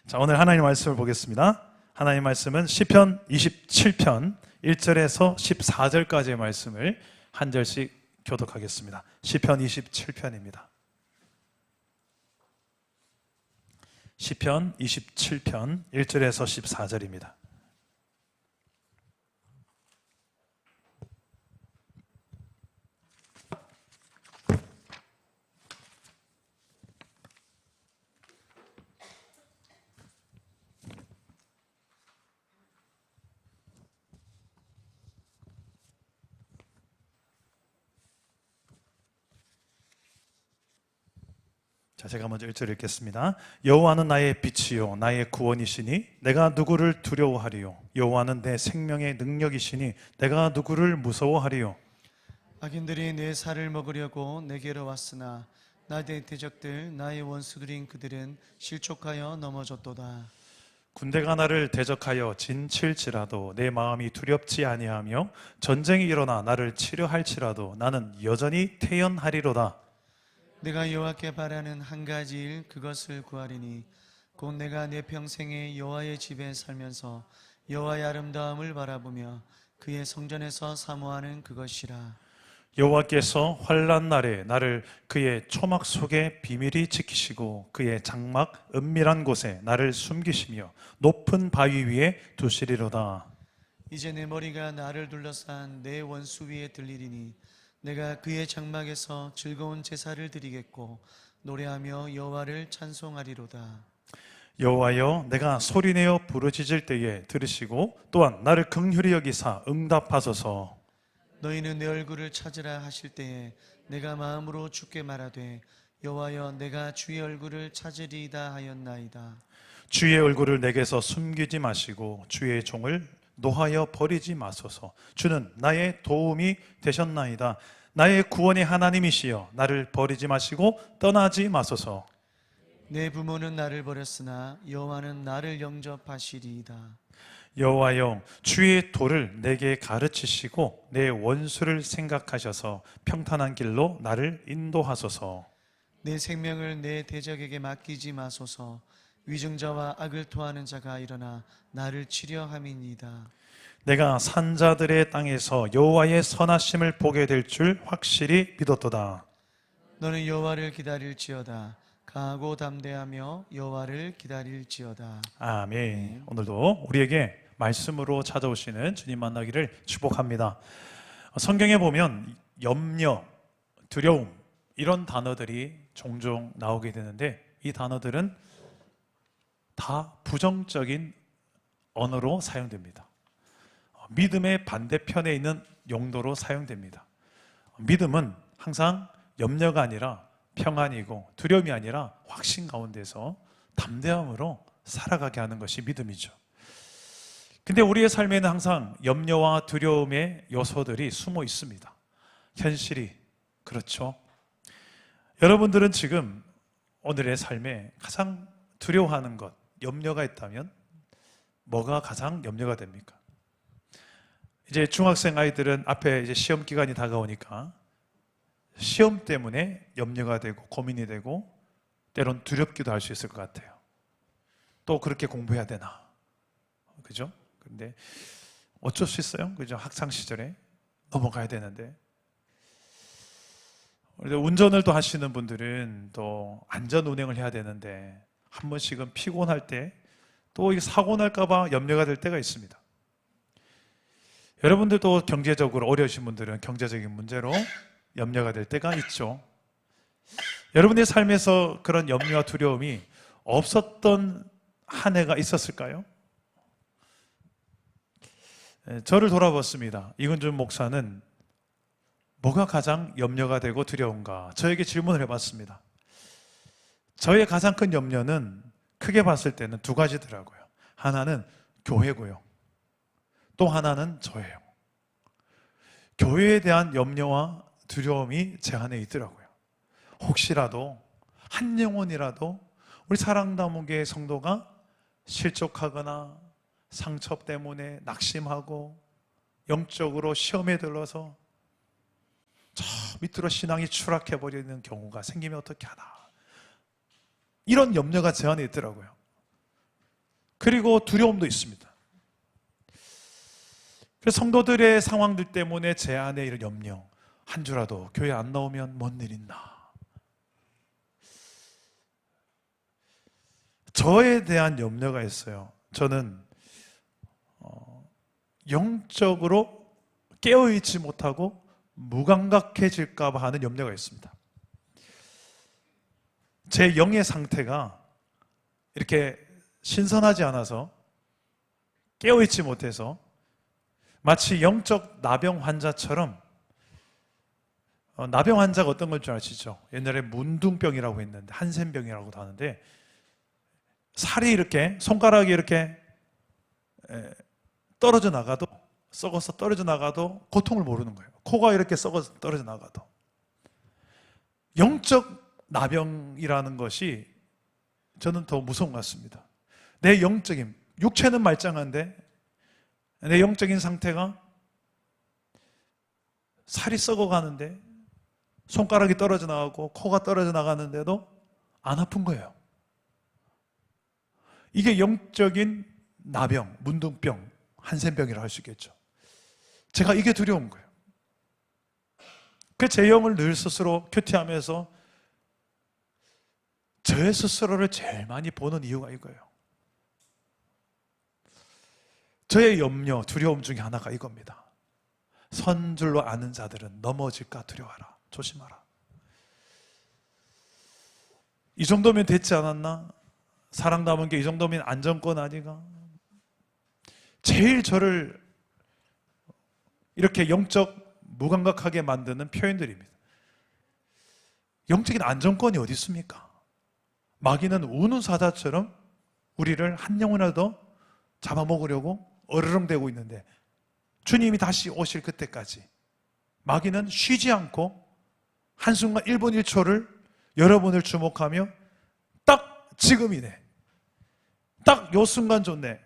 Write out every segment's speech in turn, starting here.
자, 오늘 하나님 말씀을 보겠습니다. 하나님 말씀은 시편 27편 1절에서 14절까지의 말씀을 한 절씩 교독하겠습니다. 시편 27편입니다. 시편 27편 1절에서 14절입니다. 자, 제가 먼저 1절 읽겠습니다. 여호와는 나의 빛이요 나의 구원이시니 내가 누구를 두려워하리요. 여호와는 내 생명의 능력이시니 내가 누구를 무서워하리요. 악인들이 내 살을 먹으려고 내게로 왔으나 나의 대적들 나의 원수들인 그들은 실족하여 넘어졌도다. 군대가 나를 대적하여 진칠지라도 내 마음이 두렵지 아니하며 전쟁이 일어나 나를 치려할지라도 나는 여전히 태연하리로다. 내가 여호와께 바라는 한 가지 일 그것을 구하리니 곧 내가 내 평생에 여호와의 집에 살면서 여호와의 아름다움을 바라보며 그의 성전에서 사모하는 그것이라. 여호와께서 환난 날에 나를 그의 초막 속에 비밀히 지키시고 그의 장막 은밀한 곳에 나를 숨기시며 높은 바위 위에 두시리로다. 이제 내 머리가 나를 둘러싼 내 원수 위에 들리리니 내가 그의 장막에서 즐거운 제사를 드리겠고 노래하며 여호와를 찬송하리로다. 여호와여, 내가 소리내어 부르짖을 때에 들으시고 또한 나를 긍휼히 여기사 응답하소서. 너희는 내 얼굴을 찾으라 하실 때에 내가 마음으로 주께 말하되 여호와여, 내가 주의 얼굴을 찾으리이다 하였나이다. 주의 얼굴을 내게서 숨기지 마시고 주의 종을 노하여 버리지 마소서. 주는 나의 도움이 되셨나이다. 나의 구원의 하나님이시여, 나를 버리지 마시고 떠나지 마소서. 내 부모는 나를 버렸으나 여호와는 나를 영접하시리이다. 여호와여, 주의 도를 내게 가르치시고 내 원수를 생각하셔서 평탄한 길로 나를 인도하소서. 내 생명을 내 대적에게 맡기지 마소서. 위증자와 악을 토하는 자가 일어나 나를 치려 함이니이다. 내가 산자들의 땅에서 여호와의 선하심을 보게 될 줄 확실히 믿었도다. 너는 여호와를 기다릴지어다. 강하고 담대하며 여호와를 기다릴지어다. 아멘. 오늘도 우리에게 말씀으로 찾아오시는 주님 만나기를 축복합니다. 성경에 보면 염려, 두려움 이런 단어들이 종종 나오게 되는데 이 단어들은 다 부정적인 언어로 사용됩니다. 믿음의 반대편에 있는 용도로 사용됩니다. 믿음은 항상 염려가 아니라 평안이고 두려움이 아니라 확신 가운데서 담대함으로 살아가게 하는 것이 믿음이죠. 근데 우리의 삶에는 항상 염려와 두려움의 요소들이 숨어 있습니다. 현실이 그렇죠. 여러분들은 지금 오늘의 삶에 가장 두려워하는 것, 염려가 있다면 뭐가 가장 염려가 됩니까? 이제 중학생 아이들은 앞에 이제 시험 기간이 다가오니까 시험 때문에 염려가 되고 고민이 되고 때론 두렵기도 할 수 있을 것 같아요. 또 그렇게 공부해야 되나? 그죠? 근데 어쩔 수 있어요. 그죠? 학창 시절에 넘어가야 되는데. 운전을 또 하시는 분들은 또 안전 운행을 해야 되는데 한 번씩은 피곤할 때 또 사고 날까봐 염려가 될 때가 있습니다. 여러분들도 경제적으로 어려우신 분들은 경제적인 문제로 염려가 될 때가 있죠. 여러분의 삶에서 그런 염려와 두려움이 없었던 한 해가 있었을까요? 저를 돌아봤습니다. 이근준 목사는 뭐가 가장 염려가 되고 두려운가? 저에게 질문을 해봤습니다. 저의 가장 큰 염려는 크게 봤을 때는 두 가지더라고요. 하나는 교회고요. 또 하나는 저예요. 교회에 대한 염려와 두려움이 제 안에 있더라고요. 혹시라도 한 영혼이라도 우리 사랑나무교회 성도가 실족하거나 상처 때문에 낙심하고 영적으로 시험에 들러서 저 밑으로 신앙이 추락해버리는 경우가 생기면 어떻게 하나, 이런 염려가 제 안에 있더라고요. 그리고 두려움도 있습니다. 그래서 성도들의 상황들 때문에 제 안에 이런 염려, 한 주라도 교회 안 나오면 뭔 일 있나, 저에 대한 염려가 있어요. 저는 영적으로 깨어있지 못하고 무감각해질까 봐 하는 염려가 있습니다. 제 영의 상태가 이렇게 신선하지 않아서, 깨어있지 못해서 마치 영적 나병 환자처럼, 나병 환자가 어떤 걸 줄 아시죠? 옛날에 문둥병이라고 했는데, 한센병이라고도 하는데, 살이 이렇게, 손가락이 이렇게 떨어져 나가도, 썩어서 떨어져 나가도 고통을 모르는 거예요. 코가 이렇게 썩어서 떨어져 나가도. 영적 나병이라는 것이 저는 더 무서운 것 같습니다. 내 영적인, 육체는 말짱한데 내 영적인 상태가 살이 썩어가는데, 손가락이 떨어져 나가고 코가 떨어져 나가는데도 안 아픈 거예요. 이게 영적인 나병, 문둥병, 한센병이라고 할 수 있겠죠. 제가 이게 두려운 거예요. 그 제 영을 늘 스스로 큐티하면서 저 스스로를 제일 많이 보는 이유가 이거예요. 저의 염려, 두려움 중에 하나가 이겁니다. 선 줄로 아는 자들은 넘어질까 두려워하라. 조심하라. 이 정도면 됐지 않았나? 사랑 담은 게 이 정도면 안정권 아니가? 제일 저를 이렇게 영적 무감각하게 만드는 표현들입니다. 영적인 안정권이 어디 있습니까? 마귀는 우는 사자처럼 우리를 한 영혼이라도 잡아먹으려고 어르렁대고 있는데, 주님이 다시 오실 그때까지 마귀는 쉬지 않고 한순간 1분 1초를 여러분을 주목하며 딱 지금이네, 딱 요 순간 좋네,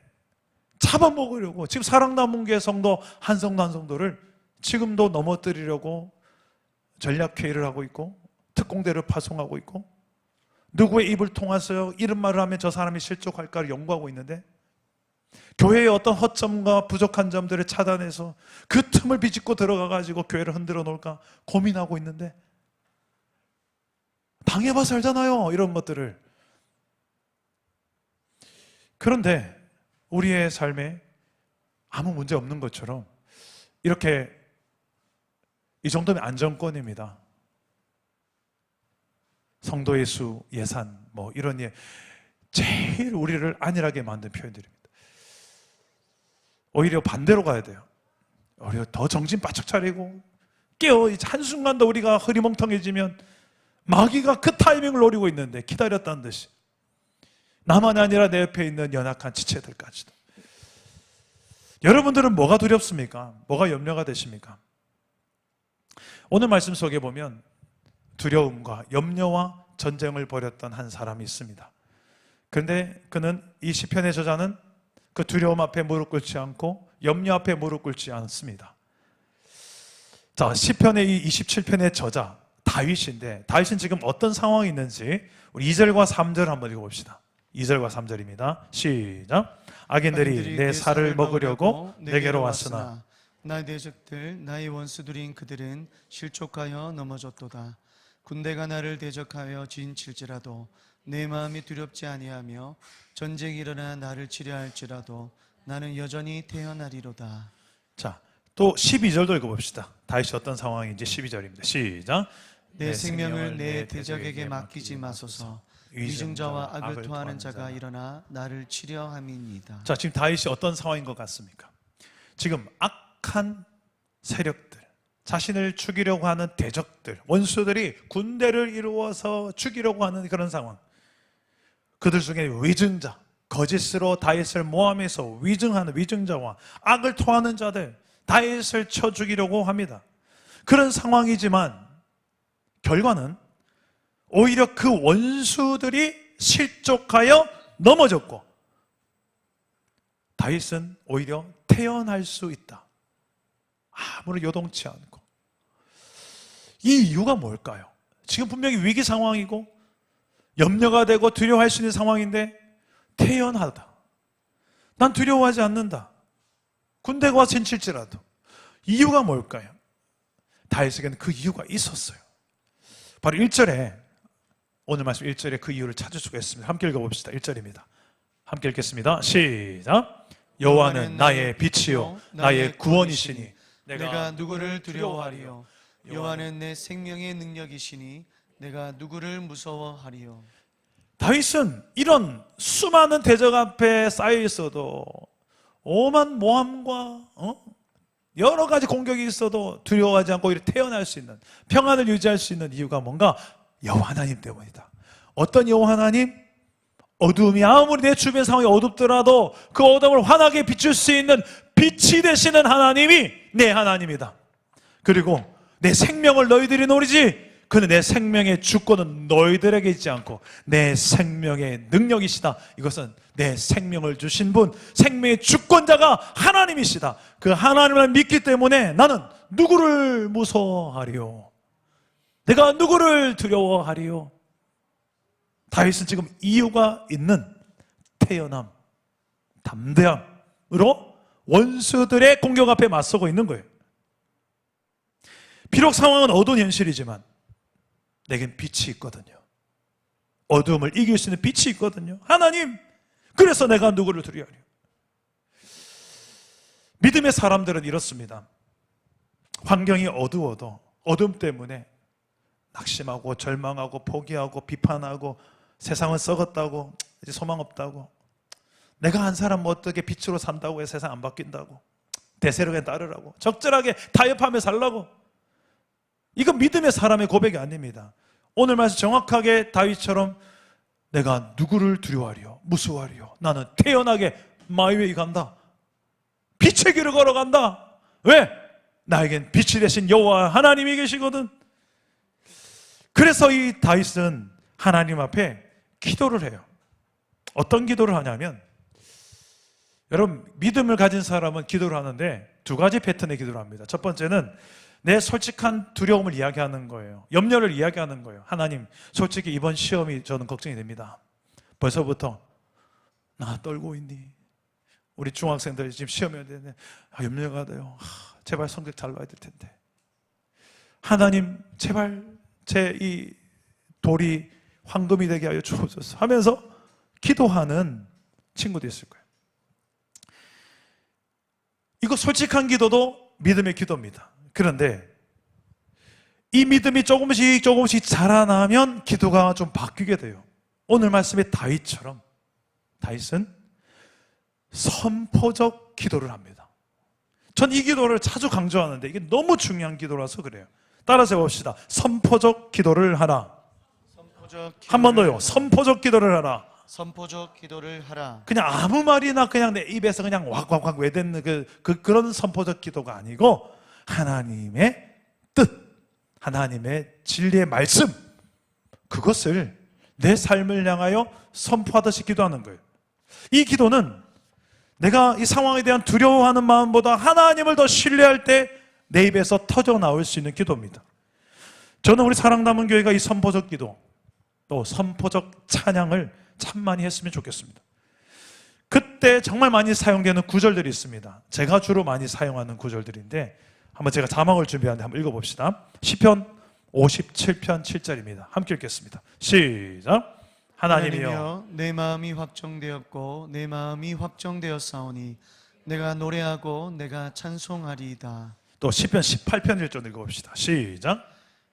잡아먹으려고 지금 사랑나문교회 성도 한 성도 한 성도를 지금도 넘어뜨리려고 전략회의를 하고 있고, 특공대를 파송하고 있고, 누구의 입을 통해서 이런 말을 하면 저 사람이 실족할까를 연구하고 있는데, 교회의 어떤 허점과 부족한 점들을 차단해서 그 틈을 비집고 들어가가지고 교회를 흔들어 놓을까 고민하고 있는데, 당해봐서 알잖아요, 이런 것들을. 그런데 우리의 삶에 아무 문제 없는 것처럼 이렇게 이 정도면 안정권입니다. 성도의 수, 예산, 뭐 이런 제일 우리를 안일하게 만든 표현들입니다. 오히려 반대로 가야 돼요. 오히려 더 정신 바짝 차리고 깨어, 한순간도 우리가 흐리멍텅해지면 마귀가 그 타이밍을 노리고 있는데 기다렸다는 듯이 나만이 아니라 내 옆에 있는 연약한 지체들까지도. 여러분들은 뭐가 두렵습니까? 뭐가 염려가 되십니까? 오늘 말씀 속에 보면 두려움과 염려와 전쟁을 벌였던 한 사람이 있습니다. 그런데 그는, 이 시편의 저자는 그 두려움 앞에 무릎 꿇지 않고 염려 앞에 무릎 꿇지 않습니다. 자, 시편의 이 27편의 저자 다윗인데, 다윗은 지금 어떤 상황이 있는지 우리 2절과 3절 한번 읽어봅시다. 2절과 3절입니다. 시작. 악인들이 내 살을 먹으려고 내게로 왔으나 나의 대적들, 나의 원수들인 그들은 실족하여 넘어졌도다. 군대가 나를 대적하여 진칠지라도 내 마음이 두렵지 아니하며 전쟁이 일어나 나를 치려할지라도 나는 여전히 태어나리로다. 자, 또 12절도 읽어봅시다. 다윗이 어떤 상황인지 12절입니다. 시작. 내 생명을 내 대적에게 맡기지 마소서. 위증자와 악을 토하는 자가 일어나 나를 치려함이니이다. 자, 지금 다윗이 어떤 상황인 것 같습니까? 지금 악한 세력들, 자신을 죽이려고 하는 대적들, 원수들이 군대를 이루어서 죽이려고 하는 그런 상황. 그들 중에 위증자, 거짓으로 다윗을 모함해서 위증하는 위증자와 악을 토하는 자들, 다윗을 쳐 죽이려고 합니다. 그런 상황이지만 결과는 오히려 그 원수들이 실족하여 넘어졌고, 다윗은 오히려 태어날 수 있다. 아무런 요동치 않고. 이 이유가 뭘까요? 지금 분명히 위기 상황이고 염려가 되고 두려워할 수 있는 상황인데 태연하다. 난 두려워하지 않는다. 군대가 와서 진칠지라도. 이유가 뭘까요? 다윗에게는 그 이유가 있었어요. 바로 1절에, 오늘 말씀 1절에 그 이유를 찾을 수가 있습니다. 함께 읽어봅시다. 1절입니다. 함께 읽겠습니다. 시작. 여호와는 나의 빛이요 나의 구원이시니 내가 누구를 두려워하리요. 여호와는 내 생명의 능력이시니 내가 누구를 무서워하리요. 다윗은 이런 수많은 대적 앞에 쌓여 있어도 오만 모함과 여러 가지 공격이 있어도 두려워하지 않고 이렇게 태어날 수 있는, 평안을 유지할 수 있는 이유가 뭔가? 여호와 하나님 때문이다. 어떤 여호와 하나님? 어두움이 아무리 내 주변 상황이 어둡더라도 그 어둠을 환하게 비출 수 있는 빛이 되시는 하나님이 내 하나님이다. 그리고 내 생명을 너희들이 노리지, 그는 내 생명의 주권은 너희들에게 있지 않고 내 생명의 능력이시다. 이것은 내 생명을 주신 분, 생명의 주권자가 하나님이시다. 그 하나님을 믿기 때문에 나는 누구를 무서워하리요? 내가 누구를 두려워하리요? 다윗은 지금 이유가 있는 태연함, 담대함으로 원수들의 공격 앞에 맞서고 있는 거예요. 비록 상황은 어두운 현실이지만 내겐 빛이 있거든요. 어두움을 이길 수 있는 빛이 있거든요. 하나님, 그래서 내가 누구를 두려워하리요? 믿음의 사람들은 이렇습니다. 환경이 어두워도 어둠 때문에 낙심하고 절망하고 포기하고 비판하고 세상은 썩었다고, 이제 소망 없다고, 내가 한 사람 뭐 어떻게 빛으로 산다고 해서 세상 안 바뀐다고, 대세를 그냥 따르라고, 적절하게 타협하며 살라고. 이건 믿음의 사람의 고백이 아닙니다. 오늘 말씀 정확하게 다윗처럼 내가 누구를 두려워하리요? 무서워하리요? 나는 태연하게 마이웨이 간다. 빛의 길을 걸어간다. 왜? 나에겐 빛이 되신 여호와 하나님이 계시거든. 그래서 이 다윗은 하나님 앞에 기도를 해요. 어떤 기도를 하냐면, 여러분 믿음을 가진 사람은 기도를 하는데 두 가지 패턴의 기도를 합니다. 첫 번째는 내 솔직한 두려움을 이야기하는 거예요. 염려를 이야기하는 거예요. 하나님, 솔직히 이번 시험이 저는 걱정이 됩니다. 벌써부터 나 떨고 있니? 우리 중학생들 지금 시험해야 되는데 염려가 돼요. 제발 성적 잘 나와야 될 텐데. 하나님, 제발 제 이 돌이 황금이 되게 하여 주옵소서 하면서 기도하는 친구도 있을 거예요. 이거 솔직한 기도도 믿음의 기도입니다. 그런데 이 믿음이 조금씩 자라나면 기도가 좀 바뀌게 돼요. 오늘 말씀의 다윗처럼 다윗은 선포적 기도를 합니다. 전 이 기도를 자주 강조하는데 이게 너무 중요한 기도라서 그래요. 따라서 해봅시다. 선포적 기도를 하라. 한 번 더요. 선포적 기도를 하라. 선포적 기도를 하라. 그냥 아무 말이나 그냥 내 입에서 그냥 왁왁왁 외대는 그런 선포적 기도가 아니고 하나님의 뜻, 하나님의 진리의 말씀, 그것을 내 삶을 향하여 선포하듯이 기도하는 거예요. 이 기도는 내가 이 상황에 대한 두려워하는 마음보다 하나님을 더 신뢰할 때 내 입에서 터져 나올 수 있는 기도입니다. 저는 우리 사랑남은 교회가 이 선포적 기도, 또 선포적 찬양을 참 많이 했으면 좋겠습니다. 그때 정말 많이 사용되는 구절들이 있습니다. 제가 주로 많이 사용하는 구절들인데 한번 제가 자막을 준비하는데 한번 읽어봅시다. 시편 57편 7절입니다. 함께 읽겠습니다. 시작. 하나님이여, 내 마음이 확정되었고 내 마음이 확정되었사오니 내가 노래하고 내가 찬송하리이다. 또 시편 18편 1절 읽어봅시다. 시작.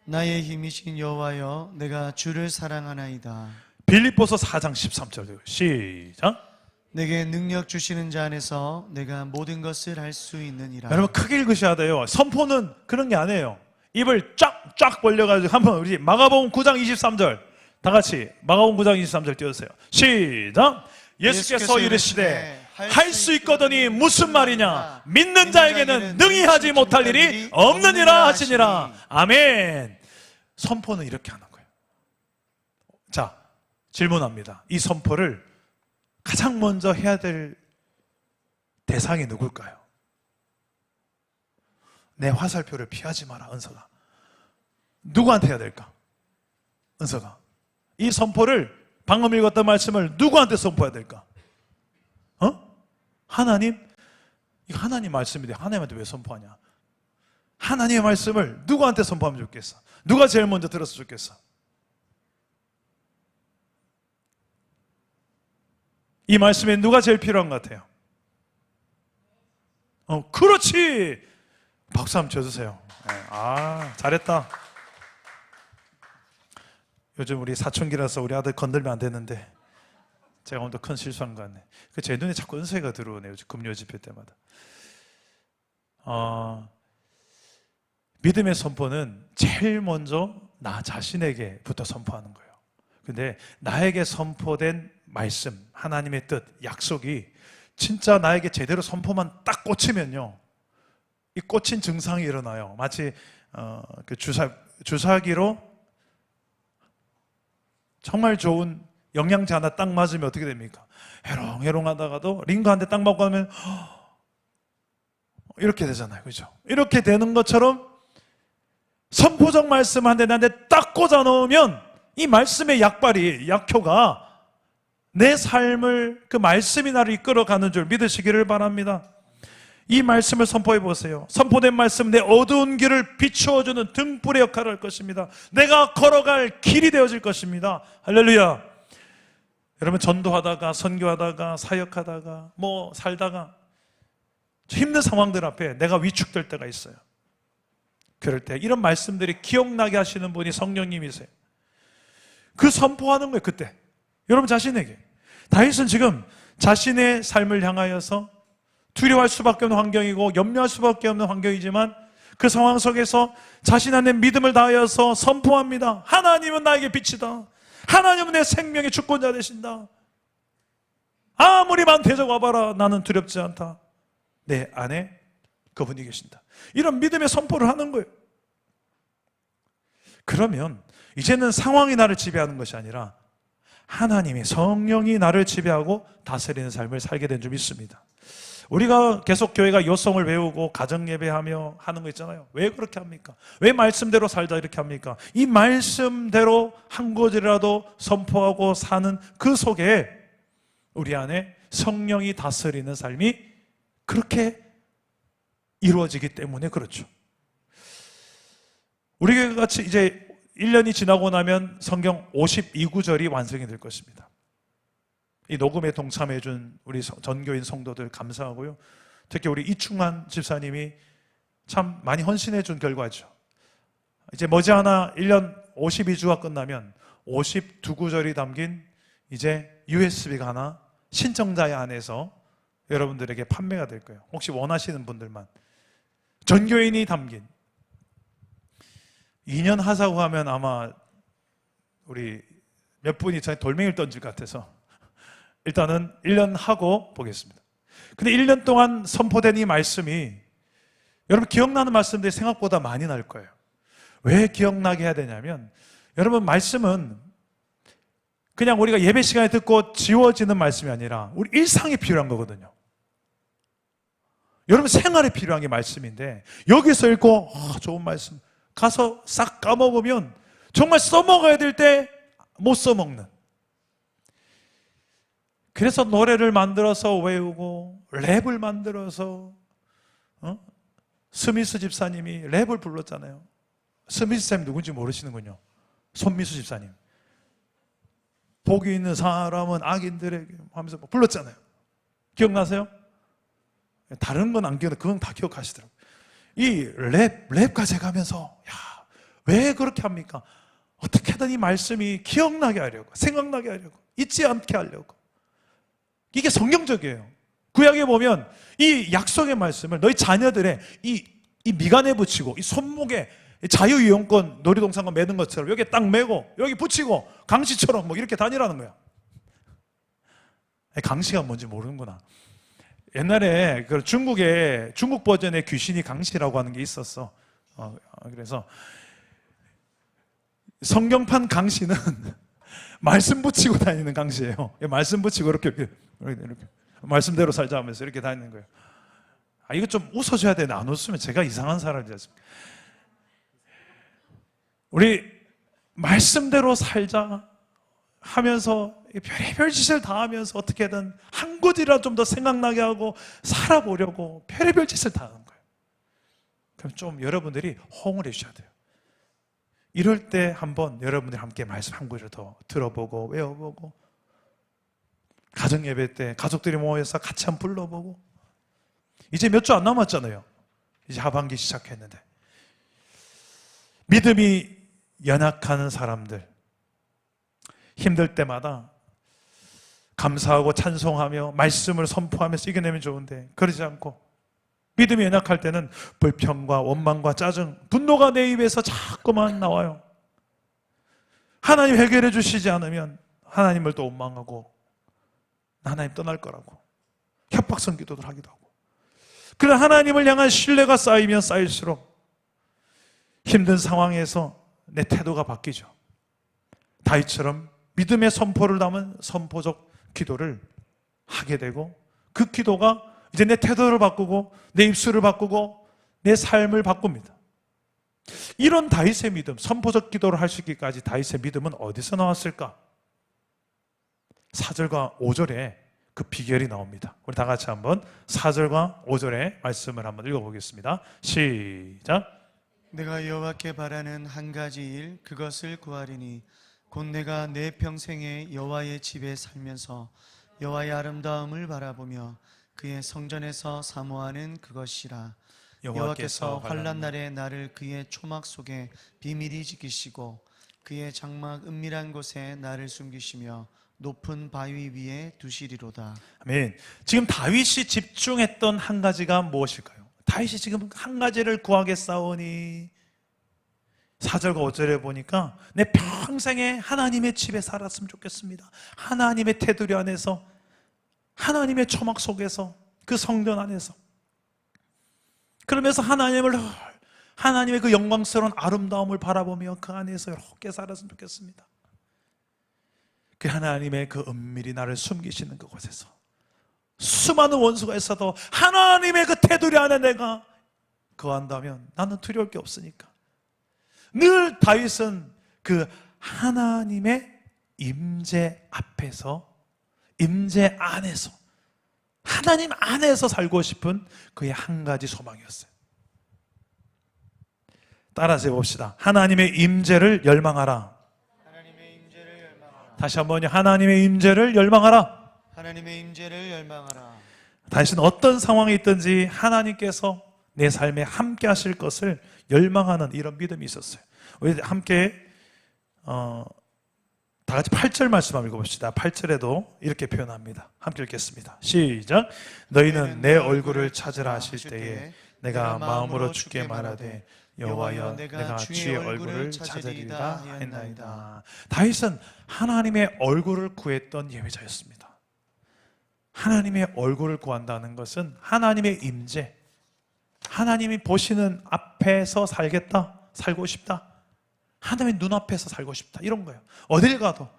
나의 힘이신 여호와여, 내가 주를 사랑하나이다. 빌립보서 4장 13절 시작. 내게 능력 주시는 자 안에서 내가 모든 것을 할 수 있느니라. 여러분 크게 읽으셔야 돼요. 선포는 그런 게 아니에요. 입을 쫙쫙 벌려가지고 한번 우리 마가복음 9장 23절 다 같이 마가복음 9장 23절 띄워주세요. 시작. 예수께서 이르시되 할 수 있거든이 무슨 말이냐? 믿는 자에게는 능히 하지 못할 일이 없느니라 하시니라. 아멘. 선포는 이렇게 하는 거예요. 자, 질문합니다. 이 선포를 가장 먼저 해야 될 대상이 누굴까요? 내 화살표를 피하지 마라, 은서가. 누구한테 해야 될까? 은서가. 이 선포를, 방금 읽었던 말씀을 누구한테 선포해야 될까? 하나님, 이거 하나님 말씀인데 하나님한테 왜 선포하냐? 하나님의 말씀을 누구한테 선포하면 좋겠어? 누가 제일 먼저 들었으면 좋겠어? 이 말씀에 누가 제일 필요한 것 같아요? 그렇지! 박수 한번 쳐주세요. 잘했다. 요즘 우리 사춘기라서 우리 아들 건들면 안 되는데 제가 오늘 큰 실수한 것 같네. 제 눈에 자꾸 은혜가 들어오네요. 금요 집회 때마다. 믿음의 선포는 제일 먼저 나 자신에게부터 선포하는 거예요. 근데 나에게 선포된 말씀, 하나님의 뜻, 약속이 진짜 나에게 제대로 선포만 딱 꽂히면요, 이 꽂힌 증상이 일어나요. 마치 그 주사기로 정말 좋은 영양제 하나 딱 맞으면 어떻게 됩니까? 해롱해롱 하다가도 링거 한 대 딱 맞고 하면 이렇게 되잖아요. 그죠? 이렇게 되는 것처럼 선포적 말씀 한 대 나한테 딱 꽂아 넣으면 이 말씀의 약효가 내 삶을, 그 말씀이 나를 이끌어가는 줄 믿으시기를 바랍니다. 이 말씀을 선포해 보세요. 선포된 말씀, 내 어두운 길을 비추어주는 등불의 역할을 할 것입니다. 내가 걸어갈 길이 되어질 것입니다. 할렐루야. 여러분, 전도하다가 선교하다가 사역하다가 살다가 힘든 상황들 앞에 내가 위축될 때가 있어요. 그럴 때 이런 말씀들이 기억나게 하시는 분이 성령님이세요. 그 선포하는 거예요. 그때 여러분 자신에게. 다윗은 지금 자신의 삶을 향하여서 두려워할 수밖에 없는 환경이고 염려할 수밖에 없는 환경이지만 그 상황 속에서 자신 안에 믿음을 다하여서 선포합니다. 하나님은 나에게 빛이다. 하나님은 내 생명의 주권자 되신다. 아무리 만대적 와봐라, 나는 두렵지 않다. 내 안에 그분이 계신다. 이런 믿음의 선포를 하는 거예요. 그러면 이제는 상황이 나를 지배하는 것이 아니라 하나님의 성령이 나를 지배하고 다스리는 삶을 살게 된 줄 믿습니다. 우리가 계속 교회가 요성을 외우고 가정 예배하며 하는 거 있잖아요. 왜 그렇게 합니까? 왜 말씀대로 살자 이렇게 합니까? 이 말씀대로 한 구절이라도 선포하고 사는 그 속에 우리 안에 성령이 다스리는 삶이 그렇게 이루어지기 때문에 그렇죠. 우리 교회 같이 이제 1년이 지나고 나면 성경 52구절이 완성이 될 것입니다. 이 녹음에 동참해 준 우리 전교인 성도들 감사하고요. 특히 우리 이충환 집사님이 참 많이 헌신해 준 결과죠. 이제 머지않아 1년 52주가 끝나면 52구절이 담긴 이제 USB가 하나 신청자에 한해서 여러분들에게 판매가 될 거예요. 혹시 원하시는 분들만. 전교인이 담긴 2년 하자고 하면 아마 우리 몇 분이 저희 돌멩이를 던질 것 같아서 일단은 1년 하고 보겠습니다. 근데 1년 동안 선포된 이 말씀이 여러분 기억나는 말씀들이 생각보다 많이 날 거예요. 왜 기억나게 해야 되냐면 여러분 말씀은 그냥 우리가 예배 시간에 듣고 지워지는 말씀이 아니라 우리 일상에 필요한 거거든요. 여러분 생활에 필요한 게 말씀인데 여기서 읽고 좋은 말씀 가서 싹 까먹으면 정말 써먹어야 될 때 못 써먹는. 그래서 노래를 만들어서 외우고 랩을 만들어서 스미스 집사님이 랩을 불렀잖아요. 스미스 집사님 누군지 모르시는군요. 손미수 집사님. 복이 있는 사람은 악인들에게 하면서 불렀잖아요. 기억나세요? 다른 건 안 기억나요. 그건 다 기억하시더라고요. 이 랩 가져가면서 왜 그렇게 합니까? 어떻게든 이 말씀이 기억나게 하려고, 생각나게 하려고, 잊지 않게 하려고. 이게 성경적이에요. 구약에 보면 이 약속의 말씀을 너희 자녀들의 이 미간에 붙이고 이 손목에 자유이용권 놀이동산과 매는 것처럼 여기에 딱 매고 여기 붙이고 강시처럼 이렇게 다니라는 거야. 강시가 뭔지 모르는구나. 옛날에 그 중국 버전의 귀신이 강시라고 하는 게 있었어. 그래서 성경판 강시는 말씀 붙이고 다니는 강시예요. 말씀 붙이고 이렇게 말씀대로 살자 하면서 이렇게 다니는 거예요. 이거 좀 웃어줘야 되는데 안 웃으면 제가 이상한 사람이지 않습니까? 우리 말씀대로 살자 하면서 별의별 짓을 다 하면서 어떻게든 한 곳이라도 좀 더 생각나게 하고 살아보려고 별의별 짓을 다 하는 거예요. 그럼 좀 여러분들이 호응을 해주셔야 돼요. 이럴 때 한번 여러분들이 함께 말씀 한 구절 더 들어보고 외워보고, 가정 예배 때 가족들이 모여서 같이 한번 불러보고. 이제 몇 주 안 남았잖아요. 이제 하반기 시작했는데 믿음이 연약한 사람들, 힘들 때마다 감사하고 찬송하며 말씀을 선포하면서 이겨내면 좋은데 그러지 않고, 믿음이 연약할 때는 불평과 원망과 짜증, 분노가 내 입에서 자꾸만 나와요. 하나님 해결해 주시지 않으면 하나님을 또 원망하고 하나님 떠날 거라고 협박성 기도를 하기도 하고, 그런 하나님을 향한 신뢰가 쌓이면 쌓일수록 힘든 상황에서 내 태도가 바뀌죠. 다윗처럼 믿음의 선포를 담은 선포적 기도를 하게 되고, 그 기도가 이제 내 태도를 바꾸고 내 입술을 바꾸고 내 삶을 바꿉니다. 이런 다윗의 믿음, 선포적 기도를 할 수 있기까지 다윗의 믿음은 어디서 나왔을까? 4절과 5절에 그 비결이 나옵니다. 우리 다 같이 한번 4절과 5절의 말씀을 한번 읽어보겠습니다. 시작. 내가 여호와께 바라는 한 가지 일, 그것을 구하리니 곧 내가 내 평생에 여호와의 집에 살면서 여호와의 아름다움을 바라보며 그의 성전에서 사모하는 그것이라. 여호와께서 환난 날에 나를 그의 초막 속에 비밀히 지키시고 그의 장막 은밀한 곳에 나를 숨기시며 높은 바위 위에 두시리로다. 아멘. 지금 다윗이 집중했던 한 가지가 무엇일까요? 다윗이 지금 한 가지를 구하겠사오니, 4절과 5절에 보니까 내 평생에 하나님의 집에 살았으면 좋겠습니다. 하나님의 테두리 안에서, 하나님의 초막 속에서, 그 성전 안에서, 그러면서 하나님의 그 영광스러운 아름다움을 바라보며 그 안에서 이렇게 살았으면 좋겠습니다. 그 하나님의 그 은밀히 나를 숨기시는 그곳에서 수많은 원수가 있어도 하나님의 그 테두리 안에 내가 거한다면 나는 두려울 게 없으니까. 늘 다윗은 그 하나님의 임재 앞에서, 임재 안에서, 하나님 안에서 살고 싶은 그의 한 가지 소망이었어요. 따라서 해봅시다. 하나님의 임재를 열망하라. 하나님의 임재를 열망하라. 다시 한번요. 하나님의 임재를 열망하라. 하나님의 임재를 열망하라. 당신은 어떤 상황에 있든지 하나님께서 내 삶에 함께 하실 것을 열망하는 이런 믿음이 있었어요. 우리 함께 다 같이 8절 말씀 한번 읽어봅시다. 8절에도 이렇게 표현합니다. 함께 읽겠습니다. 시작. 너희는 내 얼굴을 찾으라 하실 때에 내가 마음으로 주께 말하되 여호와여 내가 주의 얼굴을 찾으리라 했나이다. 다윗은 하나님의 얼굴을 구했던 예배자였습니다. 하나님의 얼굴을 구한다는 것은 하나님의 임재, 하나님이 보시는 앞에서 살겠다, 살고 싶다, 하나님의 눈앞에서 살고 싶다, 이런 거예요. 어딜 가도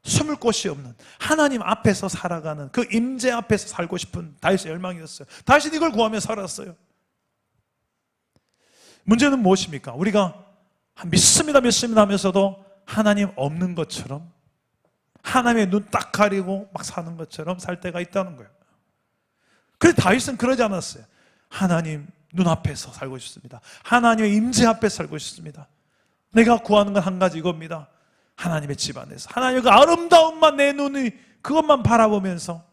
숨을 곳이 없는 하나님 앞에서 살아가는 그 임재 앞에서 살고 싶은 다윗의 열망이었어요. 다윗은 이걸 구하며 살았어요. 문제는 무엇입니까? 우리가 믿습니다 하면서도 하나님 없는 것처럼, 하나님의 눈 딱 가리고 막 사는 것처럼 살 때가 있다는 거예요. 그래서 다윗은 그러지 않았어요. 하나님 눈앞에서 살고 싶습니다. 하나님의 임재 앞에서 살고 싶습니다. 내가 구하는 건 한 가지 이겁니다. 하나님의 집 안에서 하나님의 그 아름다움만 내 눈이 그것만 바라보면서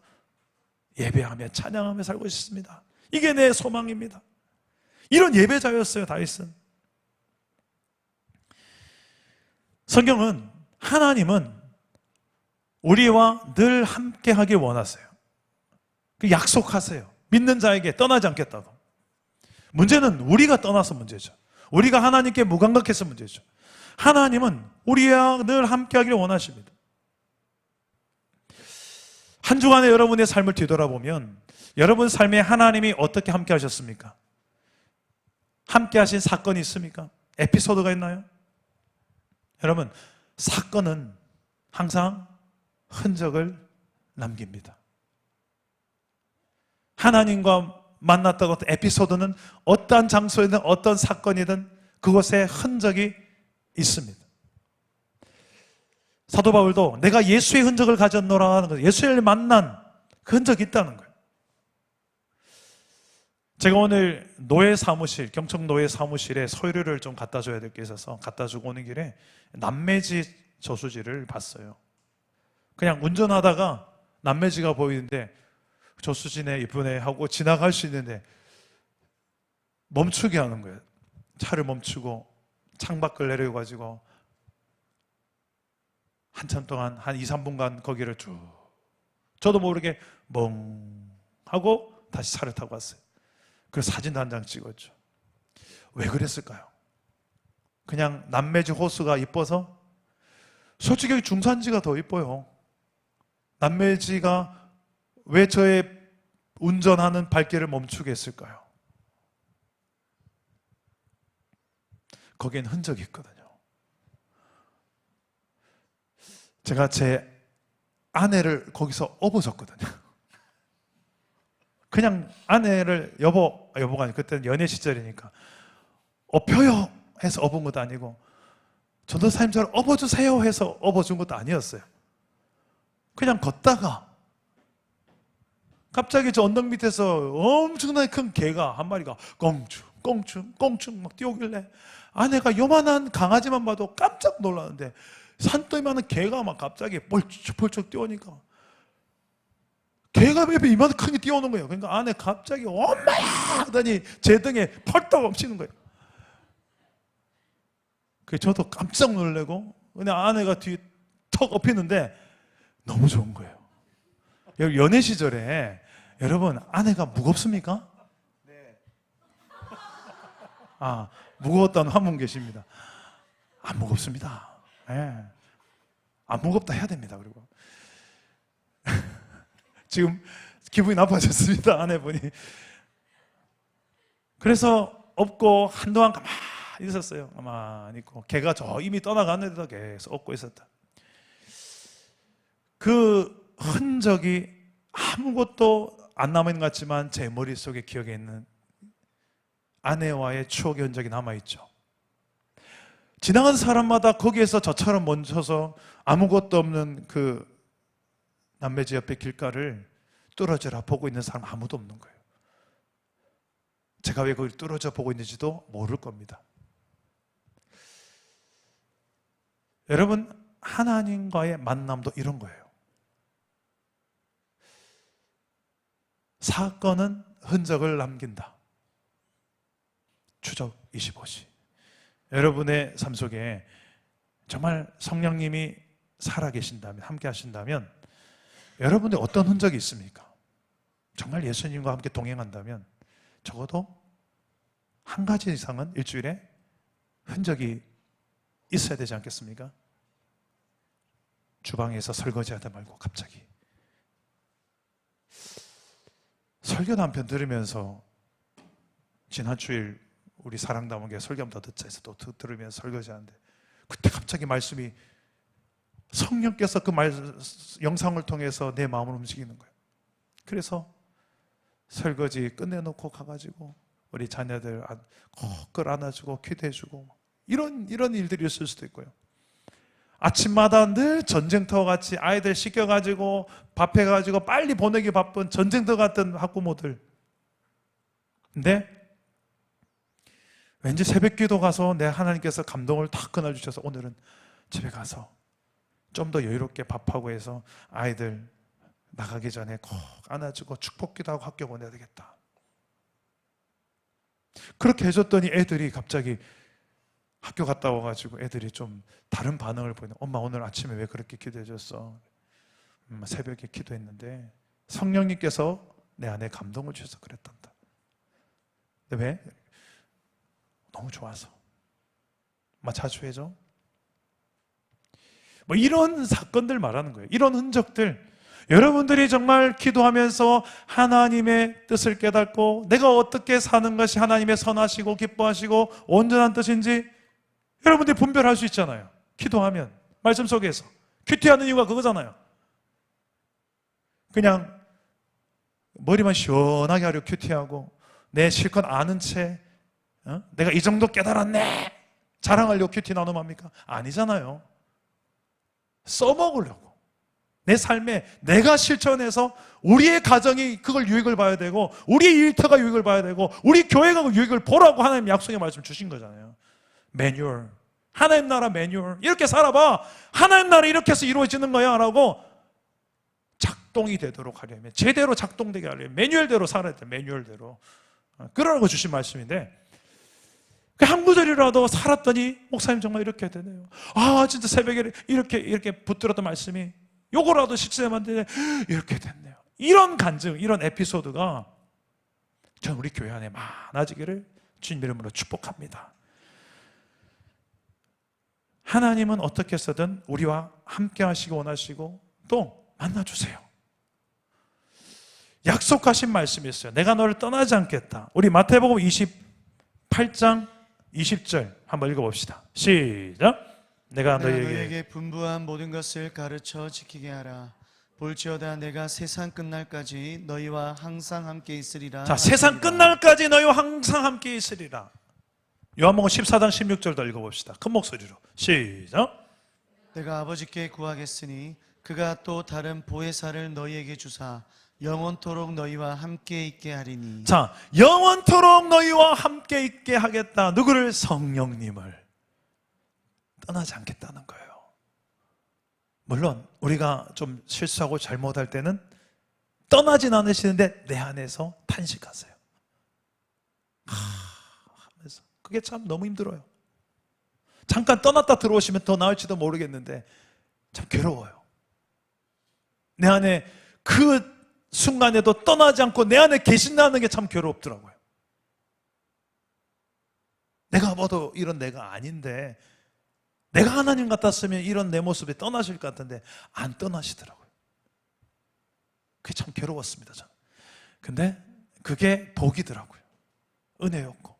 예배하며 찬양하며 살고 싶습니다. 이게 내 소망입니다. 이런 예배자였어요, 다윗은. 성경은 하나님은 우리와 늘 함께 하길 원하세요. 약속하세요. 믿는 자에게 떠나지 않겠다고. 문제는 우리가 떠나서 문제죠. 우리가 하나님께 무감각해서 문제죠. 하나님은 우리와 늘 함께 하길 원하십니다. 한 주간의 여러분의 삶을 뒤돌아보면 여러분 삶에 하나님이 어떻게 함께 하셨습니까? 함께 하신 사건이 있습니까? 에피소드가 있나요? 여러분, 사건은 항상 흔적을 남깁니다. 하나님과 만났다고 하는 에피소드는 어떠한 장소이든 어떤 사건이든 그것에 흔적이 있습니다. 사도 바울도 내가 예수의 흔적을 가졌노라 하는 거예요. 예수를 만난 그 흔적이 있다는 거예요. 제가 오늘 노예 사무실, 경청 노예 사무실에 서류를 좀 갖다 줘야 될 게 있어서 갖다 주고 오는 길에 남매지 저수지를 봤어요. 그냥 운전하다가 남매지가 보이는데 저수지네 이쁘네 하고 지나갈 수 있는데 멈추게 하는 거예요. 차를 멈추고 창밖을 내려가지고 한참 동안 한 2, 3분간 거기를 쭉 저도 모르게 멍 하고 다시 차를 타고 왔어요. 그래서 사진도 한 장 찍었죠. 왜 그랬을까요? 그냥 남매지 호수가 이뻐서? 솔직히 중산지가 더 이뻐요. 남매지가 왜 저의 운전하는 발길을 멈추게 했을까요? 거기엔 흔적이 있거든요. 제가 제 아내를 거기서 업어줬거든요. 그냥 아내를 여보가 아니고 그때는 연애 시절이니까 업혀요 해서 업은 것도 아니고 전도사님처럼 업어주세요 해서 업어준 것도 아니었어요. 그냥 걷다가 갑자기 저 언덕 밑에서 엄청나게 큰 개가 한 마리가 꽁충 막 뛰어오길래 아내가 요만한 강아지만 봐도 깜짝 놀랐는데 산더미만한 개가 막 갑자기 펄쩍 뛰어오니까 개가 왜 이만한 크게 뛰어오는 거예요. 그러니까 아내 갑자기 엄마야 하더니 제 등에 펄떡 엎치는 거예요. 그 저도 깜짝 놀래고 그냥 아내가 뒤에 턱 엎히는데 너무 좋은 거예요. 연애 시절에 여러분 아내가 무겁습니까? 네. 아, 무거웠다는 한 분 계십니다. 안 무겁습니다. 네. 안 무겁다 해야 됩니다. 그리고 지금 기분이 나빠졌습니다. 아내분이. 그래서 업고 한동안 가만히 있었어요. 가만히 있고 개가 저 이미 떠나갔는데도 계속 업고 있었다. 그 흔적이 아무것도 안 남은 것 같지만 제 머릿속에 기억에 있는 아내와의 추억의 흔적이 남아있죠. 지나간 사람마다 거기에서 저처럼 멈춰서 아무것도 없는 그 남매지 옆에 길가를 뚫어져라 보고 있는 사람 아무도 없는 거예요. 제가 왜 그걸 뚫어져 보고 있는지도 모를 겁니다. 여러분, 하나님과의 만남도 이런 거예요. 사건은 흔적을 남긴다. 추적 25시. 여러분의 삶 속에 정말 성령님이 살아계신다면, 함께 하신다면 여러분의 어떤 흔적이 있습니까? 정말 예수님과 함께 동행한다면 적어도 한 가지 이상은 일주일에 흔적이 있어야 되지 않겠습니까? 주방에서 설거지하다 말고 갑자기 설교 한편 들으면서 지난 주일 우리 사랑담원교회 설교 한번 더 듣자 해서 또 들으면서 설거지하는데 그때 갑자기 말씀이 성령께서 그 영상을 통해서 내 마음을 움직이는 거예요. 그래서 설거지 끝내놓고 가가지고 우리 자녀들 꼭 끌어안아주고 기도해주고 이런 일들이 있을 수도 있고요. 아침마다 늘 전쟁터 같이 아이들 씻겨가지고 밥해가지고 빨리 보내기 바쁜 전쟁터 같은 학부모들. 근데 왠지 새벽 기도 가서 내 하나님께서 감동을 탁 끊어주셔서 오늘은 집에 가서 좀 더 여유롭게 밥하고 해서 아이들 나가기 전에 꼭 안아주고 축복기도 하고 학교 보내야 되겠다. 그렇게 해줬더니 애들이 갑자기 학교 갔다 와가지고 애들이 좀 다른 반응을 보이는. 엄마 오늘 아침에 왜 그렇게 기도해줬어? 새벽에 기도했는데 성령님께서 내 안에 감동을 주셔서 그랬단다. 근데 왜? 너무 좋아서. 자주 해줘. 이런 사건들 말하는 거예요. 이런 흔적들. 여러분들이 정말 기도하면서 하나님의 뜻을 깨닫고 내가 어떻게 사는 것이 하나님의 선하시고 기뻐하시고 온전한 뜻인지 여러분들이 분별할 수 있잖아요. 기도하면 말씀 속에서 큐티하는 이유가 그거잖아요. 그냥 머리만 시원하게 하려 큐티하고 내 실컷 아는 채 내가 이 정도 깨달았네 자랑하려고 큐티 나눔합니까? 아니잖아요. 써먹으려고. 내 삶에 내가 실천해서 우리의 가정이 그걸 유익을 봐야 되고, 우리의 일터가 유익을 봐야 되고, 우리 교회가 그 유익을 보라고 하나님 약속의 말씀 주신 거잖아요. 매뉴얼, 하나님 나라 매뉴얼. 이렇게 살아봐. 하나님 나라 이렇게 해서 이루어지는 거야 라고 작동이 되도록 하려면, 제대로 작동되게 하려면 매뉴얼대로 살아야 돼. 매뉴얼대로. 그러라고 주신 말씀인데, 한 구절이라도 살았더니 목사님 정말 이렇게 되네요. 아, 진짜 새벽에 이렇게 붙들었던 말씀이 요거라도 실천하면 되네. 이렇게 됐네요. 이런 간증, 이런 에피소드가 전 우리 교회 안에 많아지기를 주님 이름으로 축복합니다. 하나님은 어떻게 해서든 우리와 함께 하시고 원하시고 또 만나주세요. 약속하신 말씀이 있어요. 내가 너를 떠나지 않겠다. 우리 마태복음 28장 20절 한번 읽어봅시다. 시작. 내가 너희에게 분부한 모든 것을 가르쳐 지키게 하라. 볼지어다 내가 세상 끝날까지 너희와 항상 함께 있으리라. 자, 세상 끝날까지 너희와 항상 함께 있으리라. 요한복음 14장 16절도 읽어봅시다. 큰 목소리로 시작. 내가 아버지께 구하겠으니 그가 또 다른 보혜사를 너희에게 주사 영원토록 너희와 함께 있게 하리니. 자, 영원토록 너희와 함께 있게 하겠다. 누구를? 성령님을. 떠나지 않겠다는 거예요. 물론 우리가 좀 실수하고 잘못할 때는 떠나진 않으시는데 내 안에서 탄식하세요. 하면서 그게 참 너무 힘들어요. 잠깐 떠났다 들어오시면 더 나을지도 모르겠는데 참 괴로워요. 내 안에 그 순간에도 떠나지 않고 내 안에 계신다는 게 참 괴롭더라고요. 내가 봐도 이런 내가 아닌데, 내가 하나님 같았으면 이런 내 모습에 떠나실 것 같은데 안 떠나시더라고요. 그게 참 괴로웠습니다, 저는. 근데 그게 복이더라고요. 은혜였고.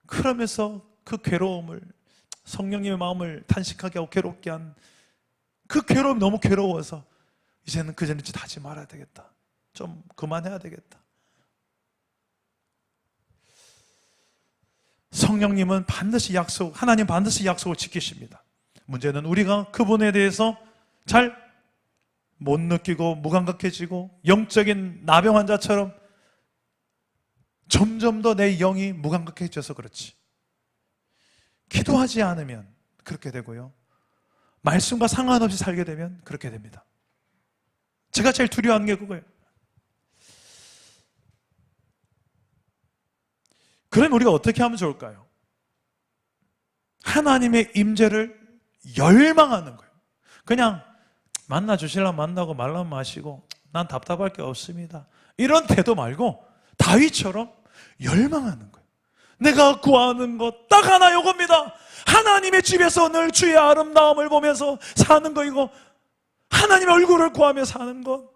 그러면서 그 괴로움을, 성령님의 마음을 탄식하게 하고 괴롭게 한 그 괴로움이 너무 괴로워서 이제는 그전에 하지 말아야 되겠다. 좀 그만해야 되겠다. 성령님은 반드시 하나님 반드시 약속을 지키십니다. 문제는 우리가 그분에 대해서 잘 못 느끼고 무감각해지고 영적인 나병 환자처럼 점점 더 내 영이 무감각해져서 그렇지. 기도하지 않으면 그렇게 되고요. 말씀과 상관없이 살게 되면 그렇게 됩니다. 제가 제일 두려워하는 게 그거예요. 그럼 우리가 어떻게 하면 좋을까요? 하나님의 임재를 열망하는 거예요. 그냥 만나 주시려면 만나고 말라면 마시고 난 답답할 게 없습니다. 이런 태도 말고 다윗처럼 열망하는 거예요. 내가 구하는 것 딱 하나 요겁니다. 하나님의 집에서 늘 주의 아름다움을 보면서 사는 거이고, 하나님의 얼굴을 구하며 사는 것,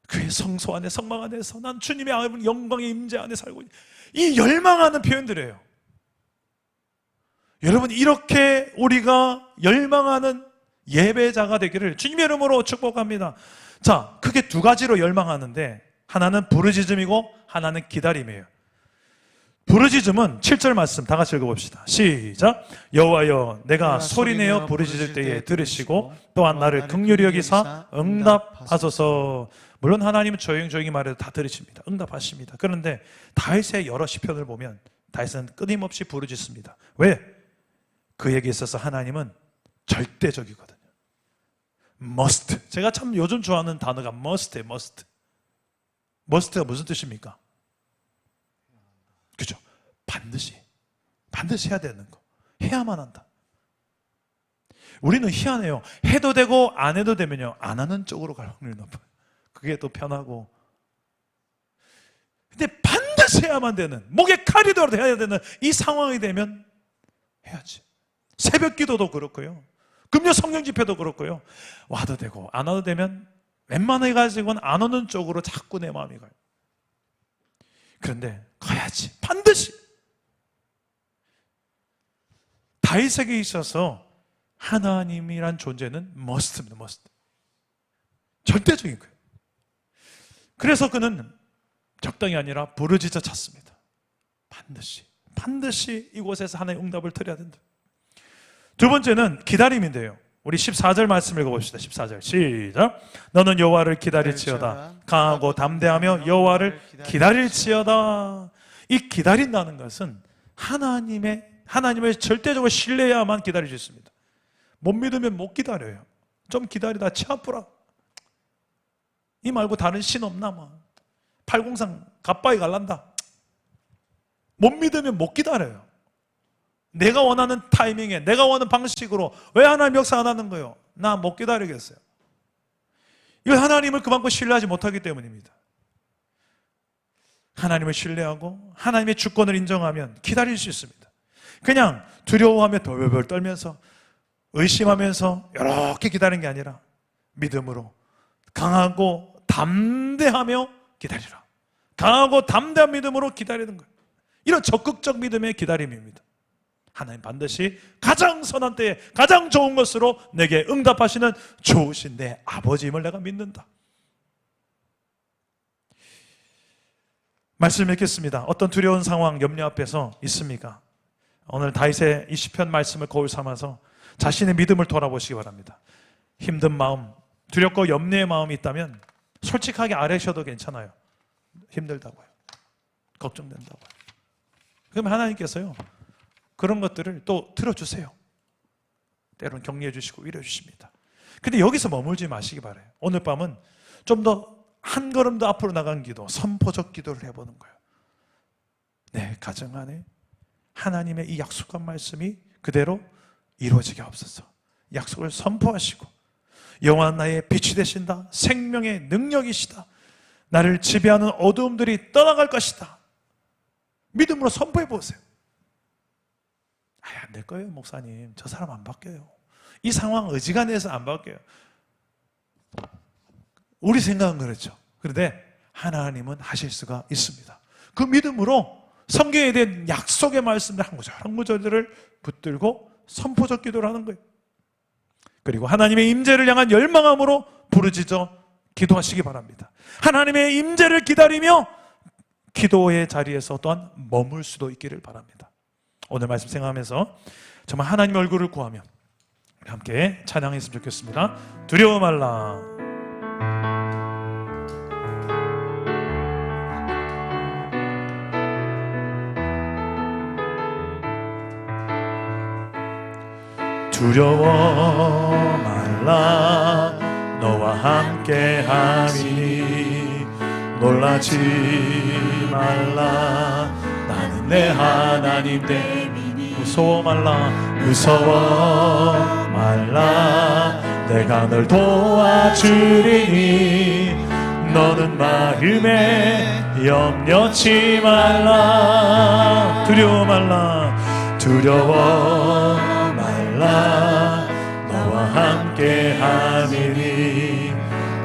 그의 성소 안에 성막 안에서 난 주님의 영광의 임재 안에 살고 있는, 이 열망하는 표현들이에요. 여러분, 이렇게 우리가 열망하는 예배자가 되기를 주님의 이름으로 축복합니다. 자, 크게 두 가지로 열망하는데, 하나는 부르짖음이고 하나는 기다림이에요. 부르짖음은 7절 말씀 다 같이 읽어봅시다. 시작. 여호와여, 내가 소리내어 부르짖을 때에 들으시고 또한 나를 긍휼히 여기사 응답하소서. 물론 하나님은 조용히 말해도 다 들으십니다. 응답하십니다. 그런데 다윗의 여러 시편을 보면 다윗은 끊임없이 부르짖습니다. 왜? 그에게 있어서 하나님은 절대적이거든요. must. 제가 참 요즘 좋아하는 단어가 must예요. must가 무슨 뜻입니까? 그죠? 반드시 해야 되는 거. 해야만 한다. 우리는 희한해요. 해도 되고 안 해도 되면요, 안 하는 쪽으로 갈 확률이 높아요. 그게 또 편하고. 근데 반드시 해야만 되는, 목에 칼이 들어도 해야 되는 이 상황이 되면 해야지. 새벽 기도도 그렇고요, 금요 성령 집회도 그렇고요, 와도 되고 안 와도 되면 웬만해 가지고는 안 오는 쪽으로 자꾸 내 마음이 가요. 그런데 가야지, 반드시. 다윗에게 있어서 하나님이란 존재는 must입니다. must. 절대적인 거예요. 그래서 그는 적당히 아니라 부르짖어 찾습니다. 반드시 이곳에서 하나님의 응답을 드려야 된다. 두 번째는 기다림인데요, 우리 14절 말씀 읽어봅시다. 14절 시작. 너는 여호와를 기다릴지어다. 강하고 담대하며 여호와를 기다릴지어다. 이 기다린다는 것은 하나님을 절대적으로 신뢰해야만 기다릴 수 있습니다. 못 믿으면 못 기다려요. 좀 기다리다 치 아프라. 이 말고 다른 신 없나? 뭐. 803 가빠이 갈란다. 못 믿으면 못 기다려요. 내가 원하는 타이밍에 내가 원하는 방식으로 왜 하나님 역사 안 하는 거예요? 나 못 기다리겠어요. 이건 하나님을 그만큼 신뢰하지 못하기 때문입니다. 하나님을 신뢰하고 하나님의 주권을 인정하면 기다릴 수 있습니다. 그냥 두려워하며 덜덜 떨면서 의심하면서 이렇게 기다리는 게 아니라 믿음으로 강하고 담대하며 기다리라. 강하고 담대한 믿음으로 기다리는 거예요. 이런 적극적 믿음의 기다림입니다. 하나님 반드시 가장 선한 때에 가장 좋은 것으로 내게 응답하시는 좋으신 내 아버지임을 내가 믿는다. 말씀 읽겠습니다. 어떤 두려운 상황, 염려 앞에서 있습니까? 오늘 다윗의 이 시편 말씀을 거울 삼아서 자신의 믿음을 돌아보시기 바랍니다. 힘든 마음, 두렵고 염려의 마음이 있다면 솔직하게 아뢰셔도 괜찮아요. 힘들다고요. 걱정된다고요. 그러면 하나님께서요, 그런 것들을 또 들어주세요. 때로는 격려해 주시고 위로해 주십니다. 근데 여기서 머물지 마시기 바라요. 오늘 밤은 좀 더 한 걸음 더 앞으로 나간 기도, 선포적 기도를 해보는 거예요. 내 가정 안에 하나님의 이 약속한 말씀이 그대로 이루어지게 없어서 약속을 선포하시고 영원한 나의 빛이 되신다. 생명의 능력이시다. 나를 지배하는 어두움들이 떠나갈 것이다. 믿음으로 선포해 보세요. 안 될 거예요, 목사님. 저 사람 안 바뀌어요. 이 상황 어지간해서 안 바뀌어요. 우리 생각은 그렇죠. 그런데 하나님은 하실 수가 있습니다. 그 믿음으로 성경에 대한 약속의 말씀을 한 구절들을 붙들고 선포적 기도를 하는 거예요. 그리고 하나님의 임재를 향한 열망함으로 부르짖어 기도하시기 바랍니다. 하나님의 임재를 기다리며 기도의 자리에서 또한 머물 수도 있기를 바랍니다. 오늘 말씀 생각하면서 정말 하나님 얼굴을 구하며 우리 함께 찬양했으면 좋겠습니다. 두려워 말라. 두려워 말라. 너와 함께 하니 놀라지 말라. 나는 내 하나님 내 무서워 말라. 무서워 말라. 내가 널 도와주리니 너는 마음에 염려치 말라. 두려워 말라. 두려워 말라. 너와 함께 하리니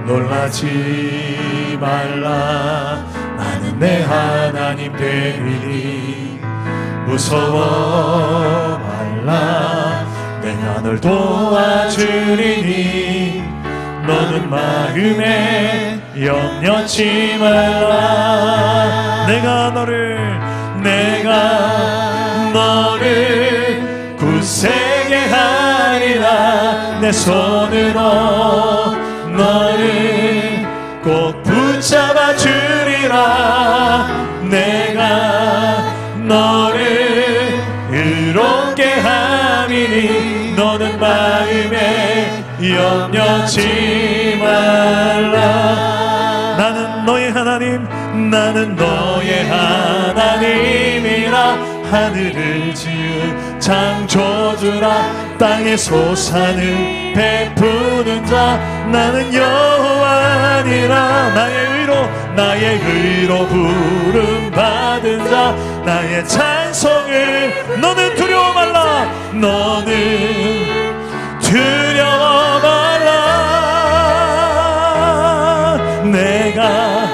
놀라지 말라. 나는 내 하나님 되리니 무서워 말라. 내가 널 도와주리니 너는 마음에 염려치 말라. 내가 너를 굳세게 하리라. 내 손으로 너를 꼭 붙잡아 주리라. 내가 너를 의롭게 함이니 너는 마음에 염려치 말라. 나는 너의 하나님, 나는 너의 하나님이라. 하늘을 지은 창조주라. 땅의 소산을 베푸는 자. 나는 여호와니라. 나의 의로 부름 받은 자. 나의 찬송을. 너는 두려워 말라. 너는 두려워 말라. 내가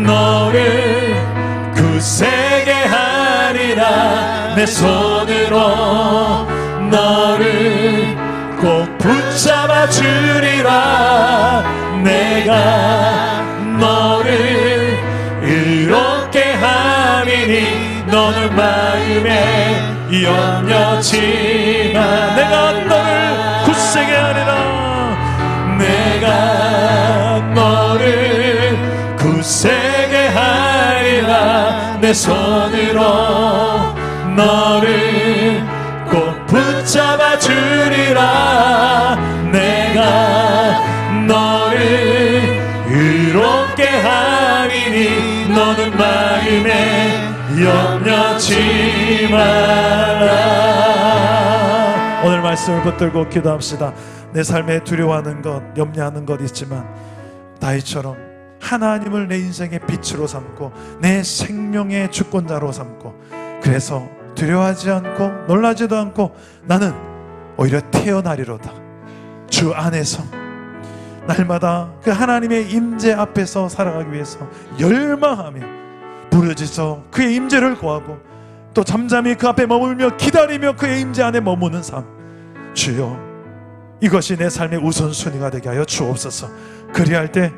너를 굳세게 하리라. 내 손으로 너를 꼭 붙잡아 주리라. 내가 너를 의롭게 함이니 너는 마음에 염려치 마. 내가 너를 굳세게 하리라. 너를 굳세게 하리라. 내 손으로 너를 꼭 붙잡아 주리라. 내가 너를 의롭게 하리니 너는 마음에 염려치 마라. 오늘 말씀을 붙들고 기도합시다. 내 삶에 두려워하는 것, 염려하는 것 있지만 다윗처럼 하나님을 내 인생의 빛으로 삼고 내 생명의 주권자로 삼고, 그래서 두려워하지 않고 놀라지도 않고 나는 오히려 태어나리로다. 주 안에서 날마다 그 하나님의 임재 앞에서 살아가기 위해서 열망하며 부르짖어 그의 임재를 구하고 또 잠잠히 그 앞에 머물며 기다리며 그의 임재 안에 머무는 삶. 주여, 이것이 내 삶의 우선순위가 되게 하여 주옵소서. 그리할 때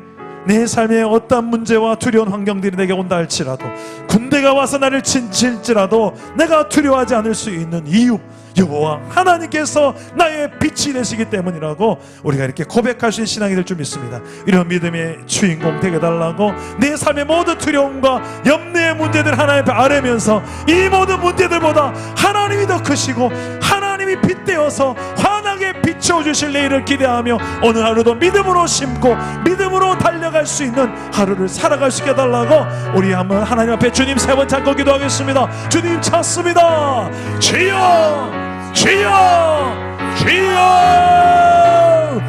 내 삶에 어떠한 문제와 두려운 환경들이 내게 온다 할지라도, 군대가 와서 나를 진칠지라도 내가 두려워하지 않을 수 있는 이유, 여호와 하나님께서 나의 빛이 되시기 때문이라고 우리가 이렇게 고백할 수 있는 신앙이 될 줄 믿습니다. 이런 믿음의 주인공 되게 달라고 내 삶의 모든 두려움과 염려의 문제들 하나님 앞에 아뢰면서 이 모든 문제들보다 하나님이 더 크시고 하나님이 빛되어서 환하게 비춰주실 내일을 기대하며 오늘 하루도 믿음으로 심고 믿음으로 달려갈 수 있는 하루를 살아갈 수 있게 해달라고 우리 한번 하나님 앞에 주님 세 번 찾고 기도하겠습니다. 주님 찾습니다. 주여, 주여, 주여.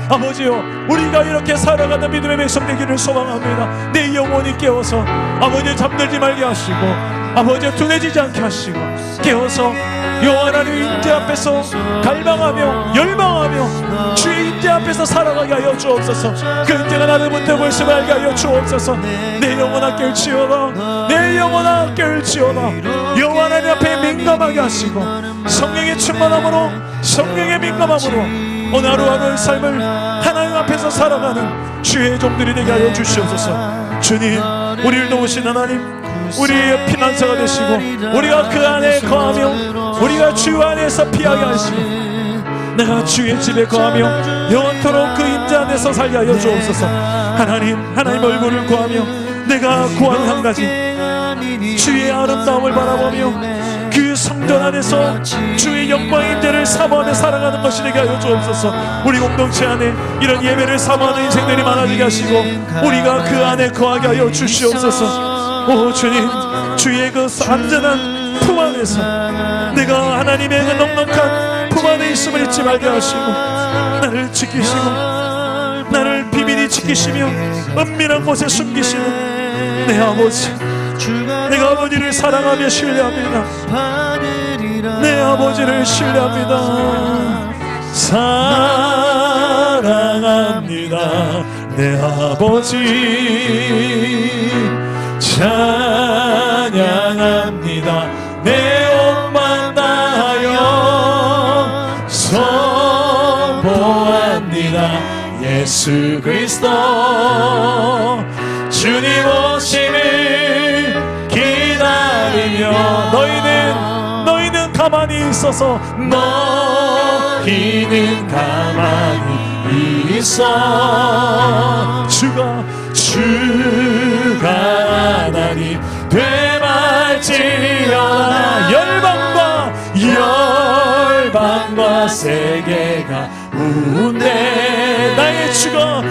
아버지요, 우리가 이렇게 살아가는 믿음의 백성 되기를 소망합니다. 내 영혼이 깨어서 아버지 잠들지 말게 하시고, 아버지 둔해지지 않게 하시고, 깨어서 여호와 하나님의 임재 앞에서 갈망하며 열망하며 주의 임재 앞에서 살아가게 하여 주옵소서. 그 임재가 나를 붙들고 있음을 알게 하여 주옵소서. 내 영혼아 깨울지어다, 내 영혼아 깨울지어다. 여호와 하나님 앞에 민감하게 하시고 성령의 충만함으로, 성령의 민감함으로 오늘 하루하루의 삶을 하나님 앞에서 살아가는 주의 종들이 되게 하여 주시옵소서. 주님, 우리를 도우신 하나님, 우리의 피난처가 되시고 우리가 그 안에 거하며 우리가 주 안에서 피하게 하시고 내가 주의 집에 거하며 영원토록 그 임재 안에서 살게 하여 주옵소서. 하나님, 하나님 얼굴을 구하며 내가 구하는 한 가지, 주의 아름다움을 바라보며 그 성전 안에서 주의 영광의 임재를 사모하며 살아가는 것이 되게 하여 주옵소서. 우리 공동체 안에 이런 예배를 사모하는 인생들이 많아지게 하시고 우리가 그 안에 거하게 하여 주시옵소서. 오 주님, 주의 그 안전한 품 안에서 내가 하나님의 그 넉넉한 품 안에 있음을 잊지 말게 하시고 나를 지키시고 나를 비밀히 지키시며 은밀한 곳에 숨기시는 내 아버지, 내가 아버지를 사랑하며 신뢰합니다. 내 아버지를 신뢰합니다. 사랑합니다. 내 아버지 찬양합니다. 내 옷만 다하여 선포합니다. 예수 그리스도 주님 오심을 기다리며 너희는 가만히 있어서 너희는 가만히 있어. 주가 하나님 되말지어다. 열방과 세계가 우는데 나의 주가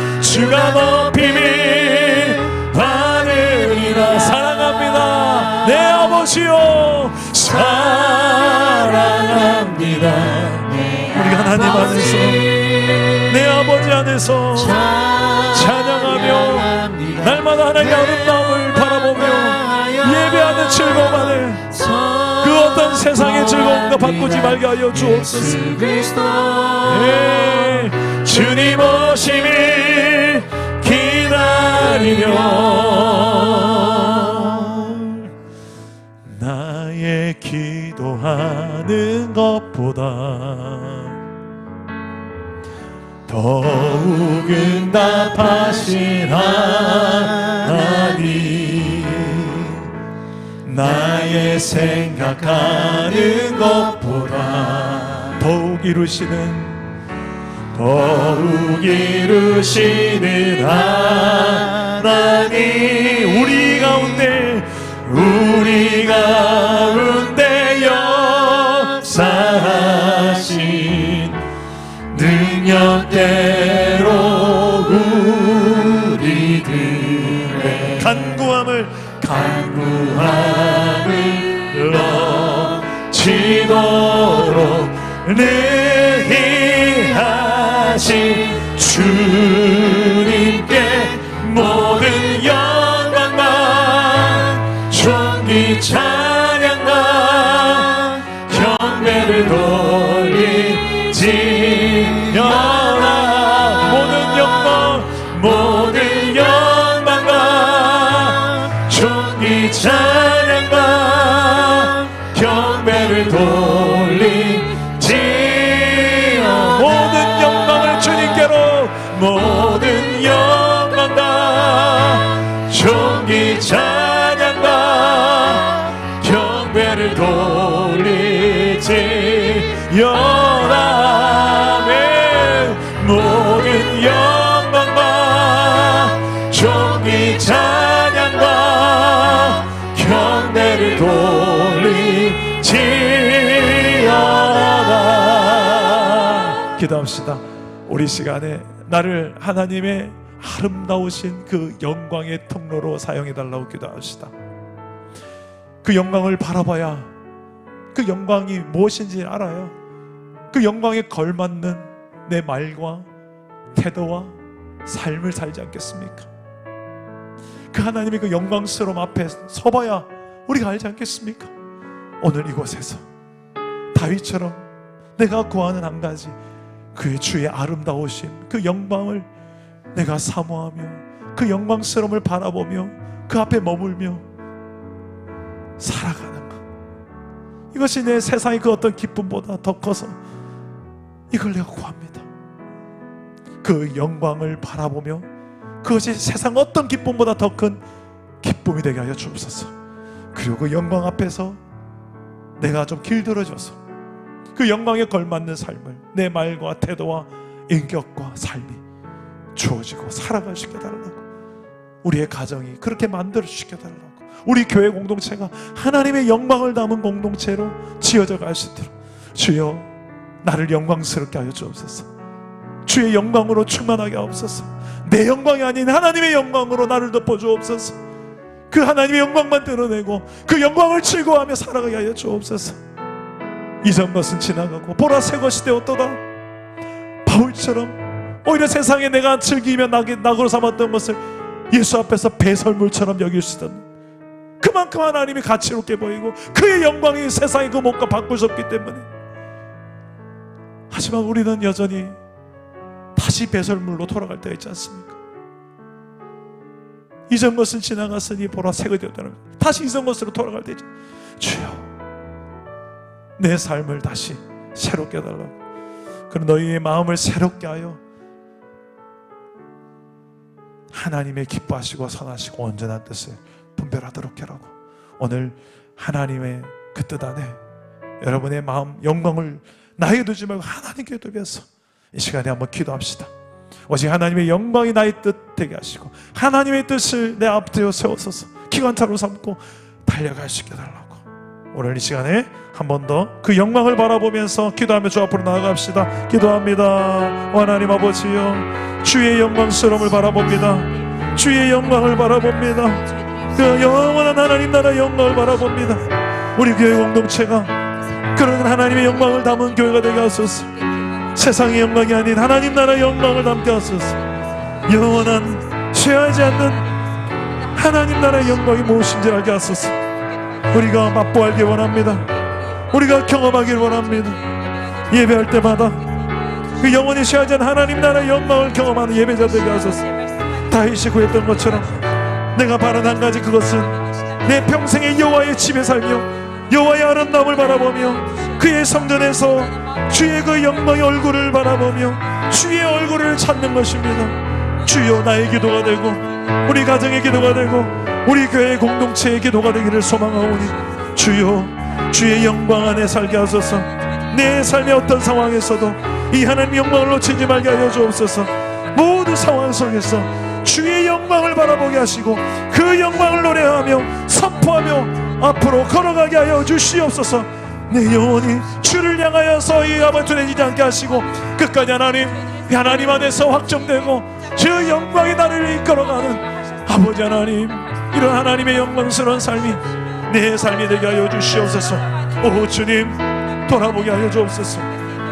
높임을 받으리라. 사랑합니다. 내 아버지요, 사랑합니다. 우리가 하나님 안에서, 내 아버지 안에서 찬양하며 날마다 하나님의 아름다움을 바라보며 예배하는 즐거움 안에 그 어떤 세상의 즐거움과 바꾸지 말게 하여 주옵소서. 네, 주님 오심을 기다리며 나의 기도하는 것보다 더욱 응답하신 하나님, 나의 생각하는 것보다 더욱 이루시는 더욱 이루시는 하나님, 우리 가운데 역사하신 능력대로 우리들의 간구함을 넘치도록 능히 하신 주님께 모든 영광과 존귀 찬양과 경배를 돌리지어다. 모든 영광과 존귀 찬양과 경배를 돌리지어다. 모든 영광을 주님께로, 모든 영광과 존귀 찬양과 경배를 돌리지어다. 모든 영광과 존귀 찬양과 경배를 돌리지어다. 기도합시다. 우리 시간에 나를 하나님의 아름다우신 그 영광의 통로로 사용해달라고 기도합시다. 그 영광을 바라봐야 그 영광이 무엇인지 알아요. 그 영광에 걸맞는 내 말과 태도와 삶을 살지 않겠습니까? 그 하나님의 그 영광스러움 앞에 서봐야 우리가 알지 않겠습니까? 오늘 이곳에서 다윗처럼 내가 구하는 한 가지, 그의 주의 아름다우신 그 영광을 내가 사모하며 그 영광스러움을 바라보며 그 앞에 머물며 살아가는 것, 이것이 내 세상의 그 어떤 기쁨보다 더 커서 이걸 내가 구합니다. 그 영광을 바라보며 그것이 세상 어떤 기쁨보다 더 큰 기쁨이 되게 하여 주옵소서. 그리고 그 영광 앞에서 내가 좀 길들어져서 그 영광에 걸맞는 삶을, 내 말과 태도와 인격과 삶이 주어지고 살아갈 수 있게 달라고, 우리의 가정이 그렇게 만들어 주시게 달라고, 우리 교회 공동체가 하나님의 영광을 담은 공동체로 지어져 갈 수 있도록 주여 나를 영광스럽게 하여 주옵소서. 주의 영광으로 충만하게 하옵소서. 내 영광이 아닌 하나님의 영광으로 나를 덮어 주옵소서. 그 하나님의 영광만 드러내고 그 영광을 즐거워하며 살아가게 하여 주옵소서. 이전 것은 지나가고 보라 새 것이 되었도다. 바울처럼 오히려 세상에 내가 즐기며 낙으로 삼았던 것을 예수 앞에서 배설물처럼 여길 수 있던, 그만큼 하나님이 가치롭게 보이고 그의 영광이 세상의 그 못과 바꾸셨기 때문에. 하지만 우리는 여전히 다시 배설물로 돌아갈 때가 있지 않습니까? 이전 것은 지나갔으니 보라 새 것이 되었다는, 다시 이전 것으로 돌아갈 때죠. 주여 내 삶을 다시 새롭게 해달라고, 그런 너희의 마음을 새롭게 하여 하나님의 기뻐하시고 선하시고 온전한 뜻을 분별하도록 하라고. 오늘 하나님의 그 뜻 안에 여러분의 마음 영광을 나에게 두지 말고 하나님께 두면서 이 시간에 한번 기도합시다. 오직 하나님의 영광이 나의 뜻 되게 하시고 하나님의 뜻을 내 앞에 세워서서 기관차로 삼고 달려갈 수 있게 달라고. 오늘 이 시간에 한 번 더 그 영광을 바라보면서 기도하며 주 앞으로 나아갑시다. 기도합니다. 오 하나님 아버지여, 주의 영광스러움을 바라봅니다. 주의 영광을 바라봅니다. 그 영원한 하나님 나라의 영광을 바라봅니다. 우리 교회 공동체가 그런 하나님의 영광을 담은 교회가 되게 하소서. 세상의 영광이 아닌 하나님 나라의 영광을 담게 하소서. 영원한 쇠하지 않는 하나님 나라의 영광이 무엇인지 알게 하소서. 우리가 맛보알기 원합니다. 우리가 경험하길 원합니다. 예배할 때마다 그 영원히 쇠하지 않는 하나님 나라의 영광을 경험하는 예배자 되게 하소서. 다윗이 구했던 것처럼 내가 바란 한 가지, 그것은 내 평생의 여호와의 집에 살며 여호와의 아름다움을 바라보며 그의 성전에서 주의 그 영광의 얼굴을 바라보며 주의 얼굴을 찾는 것입니다. 주여 나의 기도가 되고 우리 가정의 기도가 되고 우리 교회 공동체의 기도가 되기를 소망하오니 주여 주의 영광 안에 살게 하소서. 내 삶의 어떤 상황에서도 이 하나님 영광을 놓치지 말게 하여 주옵소서. 모든 상황 속에서 주의 영광을 바라보게 하시고 그 영광을 노래하며 선포하며 앞으로 걸어가게 하여 주시옵소서. 내 영혼이 주를 향하여서 이 아버지 둔해지지 않게 하시고 끝까지 하나님 안에서 확정되고 주 영광이 나를 이끌어가는 아버지 하나님, 이런 하나님의 영광스러운 삶이 내 삶이 되게 하여 주시옵소서. 오 주님, 돌아보게 하여 주옵소서.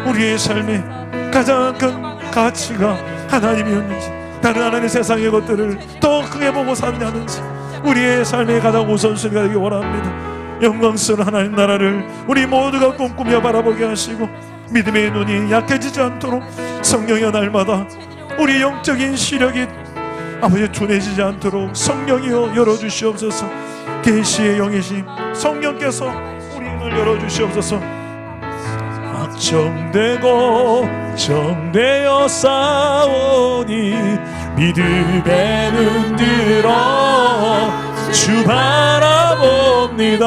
우리의 삶의 가장 큰 가치가 하나님이었는지, 다른 하나님의 세상의 것들을 더 크게 보고 사느냐는지, 우리의 삶의 가장 우선순위가 되기 원합니다. 영광스러운 하나님 나라를 우리 모두가 꿈꾸며 바라보게 하시고 믿음의 눈이 약해지지 않도록 성령의 날마다 우리 영적인 시력이 아버지 둔해지지 않도록 성령이여 열어주시옵소서. 계시의 영이신 성령께서 우리 눈을 열어주시옵소서. 확정되고 정되어 싸우니 믿음의 눈 들어 주 바라봅니다.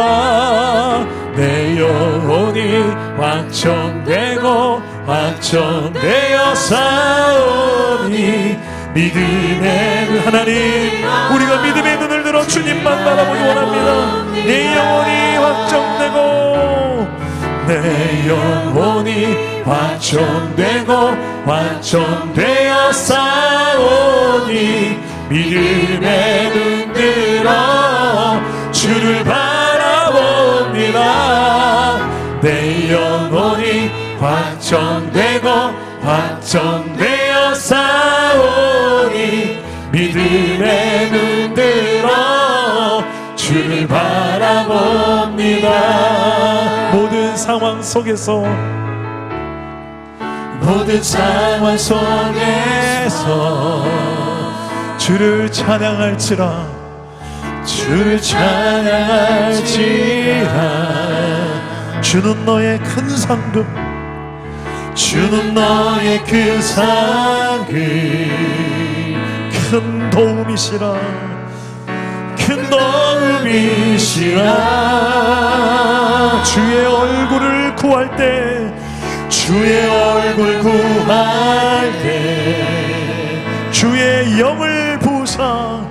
내 영혼이 확정되고 확정되어 싸우니 믿음의 눈, 하나님 우리가 믿음의 눈을 들어 주님만 바라보기 원합니다. 내 영혼이 확정되고 내 영혼이 확정되고 확정되어 싸우니 믿음의 눈 들어 주를 바라봅니다. 내 영혼이 확정되고 확정되어 싸우니 믿음의 눈 들어 주를 바라봅니다. 모든 상황 속에서 주를 찬양할지라 주는 너의 큰 상급, 주는 너의 그 상급, 큰 도움이시라, 큰 도움이시라. 주의 얼굴을 구할 때, 주의 얼굴 구할 때 주의 영을 부사,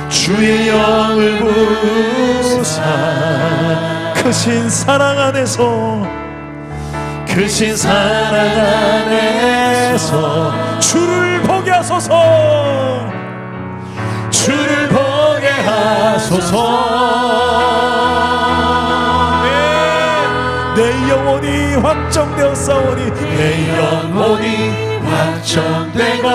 주의 영을 부사 크신 사랑 안에서, 크신 사랑 안에서 주를 보게 하소서, 주를 보게 하소서. 내 영혼이 확정되었사오니, 내 영혼이 확정되고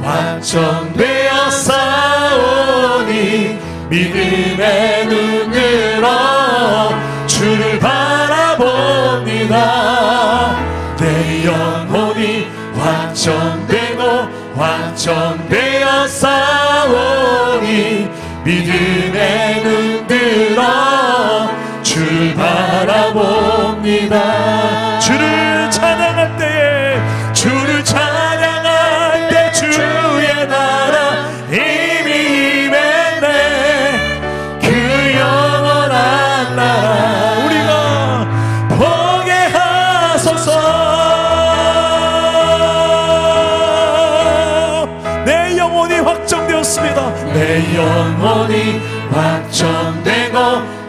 확정되었사오니 믿음의 눈 들어 주를 바라봅니다. 내 영혼이 확정되고 확정되었사오니 믿음의 눈 들어 주를 바라봅니다. 주를 찬양할 때에, 주를 찬양할 때 주의 나라 이미 임했네. 그 영원한 나라 우리가 보게 하소서. 내 영혼이 확정되었습니다. 내 영혼이 확정되고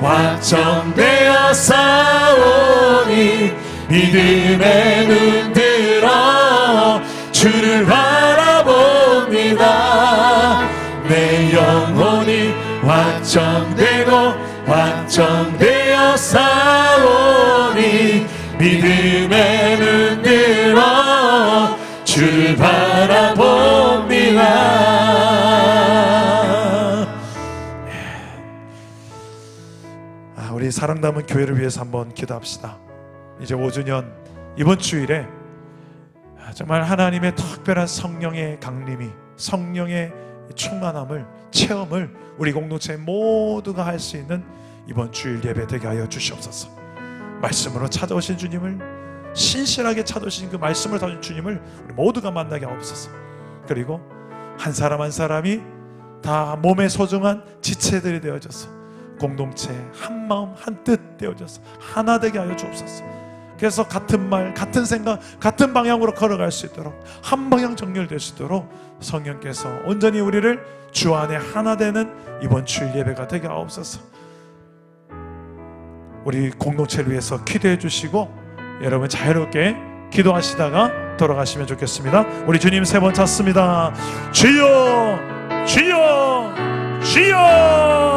확정되었사오니 믿음의 눈 들어 주를 바라봅니다. 내 영혼이 확정되고 확정되었사오니 믿음의 눈 들어 주를 바라봅니다. 우리 사랑남은 교회를 위해서 한번 기도합시다. 이제 5주년 이번 주일에 정말 하나님의 특별한 성령의 강림이, 성령의 충만함을, 체험을 우리 공동체 모두가 할 수 있는 이번 주일 예배 되게 하여 주시옵소서. 말씀으로 찾아오신 주님을, 신실하게 찾아오신 그 말씀을 다준 주님을 우리 모두가 만나게 하옵소서. 그리고 한 사람 한 사람이 다 몸에 소중한 지체들이 되어져서 공동체 한 마음 한 뜻 되어져서 하나 되게 하여 주옵소서. 그래서 같은 말, 같은 생각, 같은 방향으로 걸어갈 수 있도록, 한 방향 정렬될 수 있도록 성령께서 온전히 우리를 주 안에 하나 되는 이번 주일 예배가 되게 하옵소서. 우리 공동체를 위해서 기도해 주시고 여러분 자유롭게 기도하시다가 돌아가시면 좋겠습니다. 우리 주님 세 번 찾습니다. 주여, 주여, 주여.